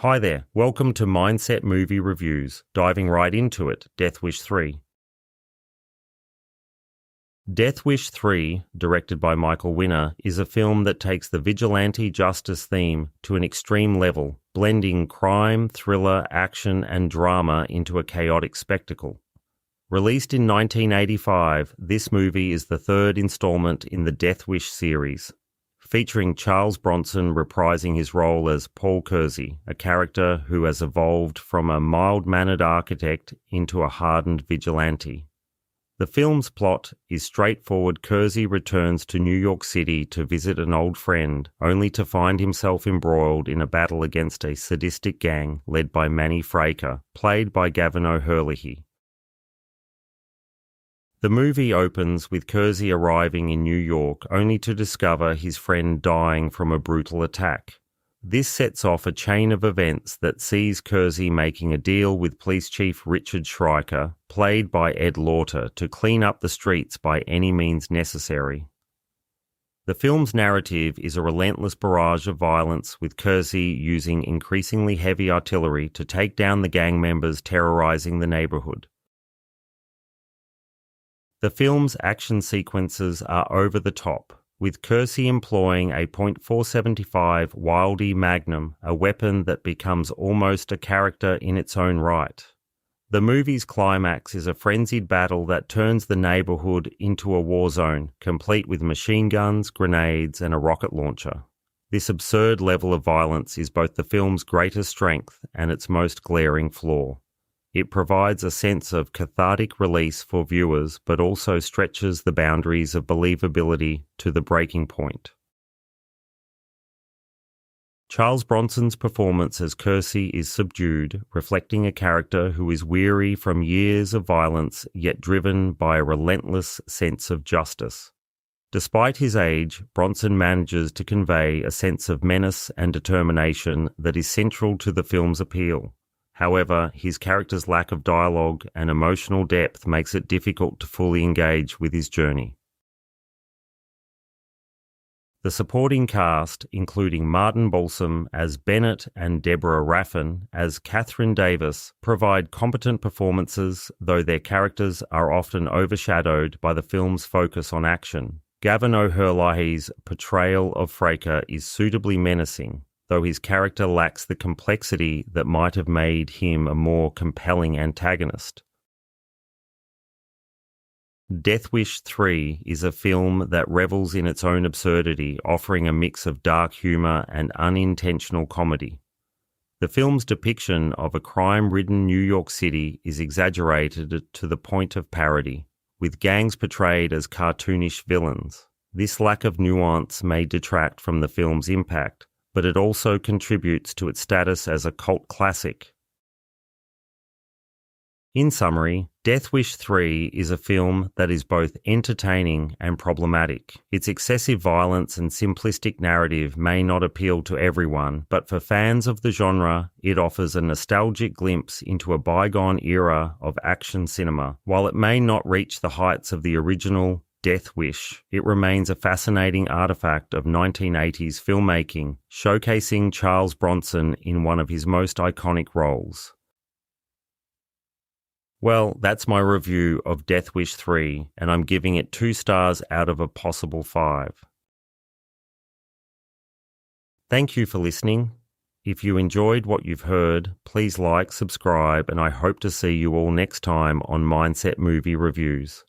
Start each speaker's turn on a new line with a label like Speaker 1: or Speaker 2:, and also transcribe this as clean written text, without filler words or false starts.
Speaker 1: Hi there, welcome to Mindset Movie Reviews, diving right into it, Death Wish 3. Death Wish 3, directed by Michael Winner, is a film that takes the vigilante justice theme to an extreme level, blending crime, thriller, action, and drama into a chaotic spectacle. Released in 1985, this movie is the third installment in the Death Wish series, featuring Charles Bronson reprising his role as Paul Kersey, a character who has evolved from a mild-mannered architect into a hardened vigilante. The film's plot is straightforward. Kersey returns to New York City to visit an old friend, only to find himself embroiled in a battle against a sadistic gang led by Manny Fraker, played by Gavan O'Herlihy. The movie opens with Kersey arriving in New York only to discover his friend dying from a brutal attack. This sets off a chain of events that sees Kersey making a deal with Police Chief Richard Schreiker, played by Ed Lauter, to clean up the streets by any means necessary. The film's narrative is a relentless barrage of violence, with Kersey using increasingly heavy artillery to take down the gang members terrorizing the neighborhood. The film's action sequences are over the top, with Kersey employing a .475 Wildey Magnum, a weapon that becomes almost a character in its own right. The movie's climax is a frenzied battle that turns the neighborhood into a war zone, complete with machine guns, grenades, and a rocket launcher. This absurd level of violence is both the film's greatest strength and its most glaring flaw. It provides a sense of cathartic release for viewers, but also stretches the boundaries of believability to the breaking point. Charles Bronson's performance as Kersey is subdued, reflecting a character who is weary from years of violence, yet driven by a relentless sense of justice. Despite his age, Bronson manages to convey a sense of menace and determination that is central to the film's appeal. However, his character's lack of dialogue and emotional depth makes it difficult to fully engage with his journey. The supporting cast, including Martin Balsam as Bennett and Deborah Raffin as Catherine Davis, provide competent performances, though their characters are often overshadowed by the film's focus on action. Gavan O'Herlihy's portrayal of Fraker is suitably menacing, though his character lacks the complexity that might have made him a more compelling antagonist. Death Wish 3 is a film that revels in its own absurdity, offering a mix of dark humor and unintentional comedy. The film's depiction of a crime-ridden New York City is exaggerated to the point of parody, with gangs portrayed as cartoonish villains. This lack of nuance may detract from the film's impact, but it also contributes to its status as a cult classic. In summary, Death Wish 3 is a film that is both entertaining and problematic. Its excessive violence and simplistic narrative may not appeal to everyone, but for fans of the genre, it offers a nostalgic glimpse into a bygone era of action cinema. While it may not reach the heights of the original Death Wish, it remains a fascinating artifact of 1980s filmmaking, showcasing Charles Bronson in one of his most iconic roles. Well, that's my review of Death Wish 3, and I'm giving it 2 stars out of a possible 5. Thank you for listening. If you enjoyed what you've heard, please like, subscribe, and I hope to see you all next time on Mindset Movie Reviews.